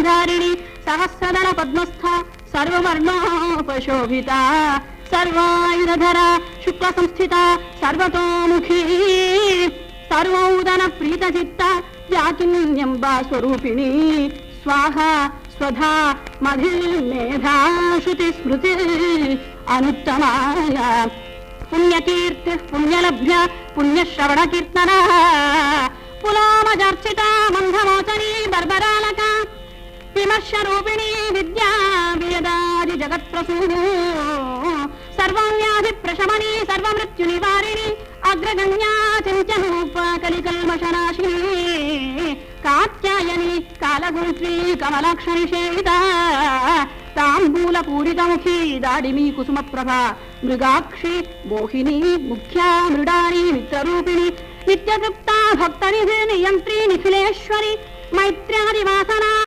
ధారిణి సహస్రదళ పద్మస్థ సర్వవర్ణోపశోభిత సర్వాయుధర శుక్ల సంస్థిత సర్వతోముఖీ సర్వౌదన ప్రీతచిత్త జాకిన్యంబా స్వరూపిణి స్వాహ స్వధా మధిర్మేధా శృతి స్మృతి అనుత్తమాయ పుణ్యకీర్తి పుణ్యలభ్య పుణ్యశ్రవణ కీర్తన పులామజర్చిత మంధమోచనీ బర్బరాలక విమర్శ రూపిణీ విద్యా వేదాది జగత్ప్రసూ సర్వం వ్యాధి ప్రశమనీ సర్వమృత్యు నివారిణి అగ్రగణ్యా చించనూప కలికల్మషనాశిని కాత్యాయని కాలగుంత్రీ కమలాక్షరి సేవిత తాంబూల పూరితముఖీ దాడిమీ కుసుమప్రభ మృగాక్షి మోహిని ముఖ్యా మృడాని మిత్రరూపిణి నిత్యతృప్తా భక్తనిధి నియంత్రీ నిఖిలేశ్వరి మైత్ర్యాదివాసనా